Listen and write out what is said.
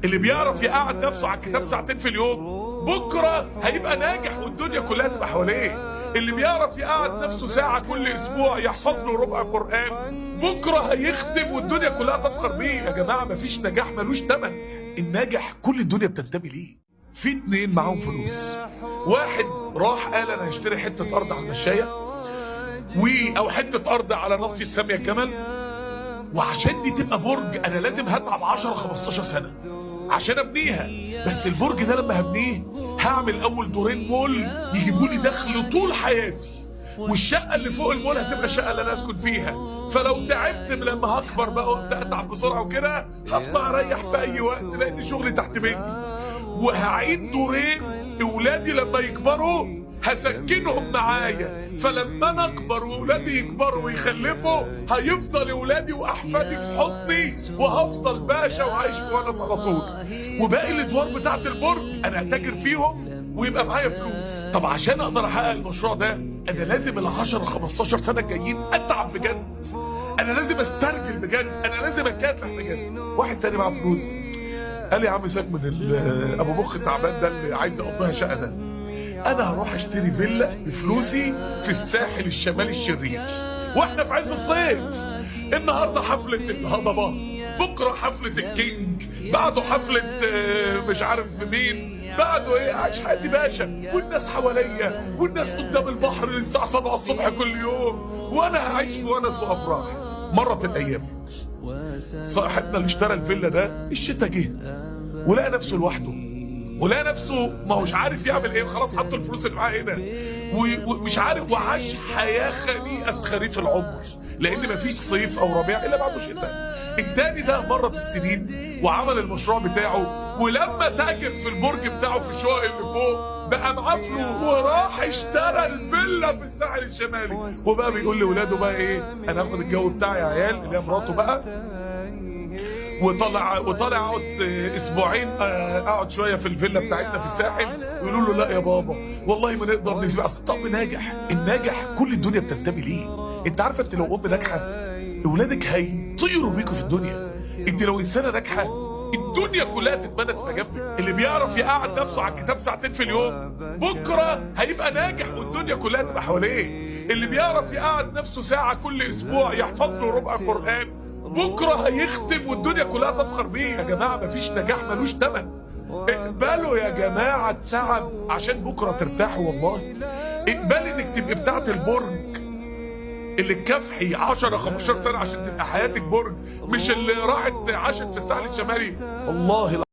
اللي بيعرف يقعد نفسه على الكتاب ساعتين في اليوم بكره هيبقى ناجح والدنيا كلها تبقى حواليه. اللي بيعرف يقعد نفسه ساعة كل اسبوع يحفظ له ربع قرآن بكره هيختم والدنيا كلها تفخر بيه. يا جماعة مفيش نجاح ملوش تمن، الناجح كل الدنيا بتنتمي ليه. في اتنين معاهم فلوس، واحد راح قال انا هشتري حتة ارض على المشاية او حتة ارض على ناصية سامية الجمل، وعشان دي تبقى برج انا لازم هتعب 10 15 سنة عشان ابنيها. بس البرج ده لما هبنيه هعمل اول دورين مول يجيبوا لي دخل طول حياتي، والشقه اللي فوق المول هتبقى الشقه اللي انا اسكن فيها. فلو تعبت لما هكبر بقى وابدا اتعب بسرعه وكده هطلع اريح في اي وقت لان شغلي تحت بيتي. وهعيد دورين اولادي لما يكبروا هسكنهم معايا، فلما انا اكبر واولادي يكبروا ويخلفوا هيفضل اولادي واحفادي في حضني وهفضل باشا وعايش في ونس على طول. وباقي الادوار بتاعت البرج انا هتاجر فيهم ويبقى معايا فلوس. طب عشان اقدر احقق المشروع ده انا لازم ال 10 15 سنه الجايين اتعب بجد، انا لازم استرجل بجد، انا لازم اكافح بجد. واحد تاني معاه فلوس قال لي يا عم سيبك من ابو مخ التعبان ده اللي عايز اقضيها شقه ده، انا هروح اشتري فيلا بفلوسي في الساحل الشمالي الشرير واحنا في عز الصيف. النهارده حفله الهضبه، بكره حفله الكينج، بعده حفله مش عارف مين، بعده ايه، عايش حياتي باشا والناس حواليا والناس قدام البحر للساعه 7 الصبح كل يوم وانا هعيش في ونس وافراح. مرت الايام، صاحبنا اللي اشترى الفيلا ده الشتا جه ولقى نفسه لوحده، ولقى نفسه ما هوش عارف يعمل ايه، خلاص حط الفلوس اللي معاه هنا ومش عارف، وعاش حياه خنيقه في خريف العمر لان مفيش صيف او ربيع الا بعده شتاء. التاني ده مرت السنين وعمل المشروع بتاعه، ولما تاجر في البرج بتاعه في الشقق اللي فوق بقى معاه فلوس وراح اشترى الفيلا في الساحل الشمالي، وبقى بيقول لاولاده بقى ايه، انا هاخد الجو بتاعي يا عيال اللي هي مراته بقى، وطلع اقعد اسبوعين اقعد شويه في الفيلا بتاعتنا في الساحل، ويقولوا له لا يا بابا والله ما نقدر نسبح. طب ناجح، الناجح كل الدنيا بتنتمي ليه. انت عارفه انت لو ام ناجحه اولادك هيطيروا بيكوا في الدنيا، انت لو انسانه ناجحه الدنيا كلها تتمنى تبقى جنبك. اللي بيعرف يقعد نفسه على الكتاب ساعتين في اليوم بكره هيبقى ناجح والدنيا كلها تبقى حواليه. اللي بيعرف يقعد نفسه ساعه كل اسبوع يحفظ له ربع قرآن بكره هيختم والدنيا كلها تفخر بيه. يا جماعه مفيش نجاح ملوش تمن، اقبلوا يا جماعه التعب عشان بكره ترتاحوا. والله اقبلي انك تبقي بتاعت البرج اللي تكافحي 10 15 سنه عشان تبقى حياتك برج، مش اللي راحت عاشت في الساحل الشمالي. والله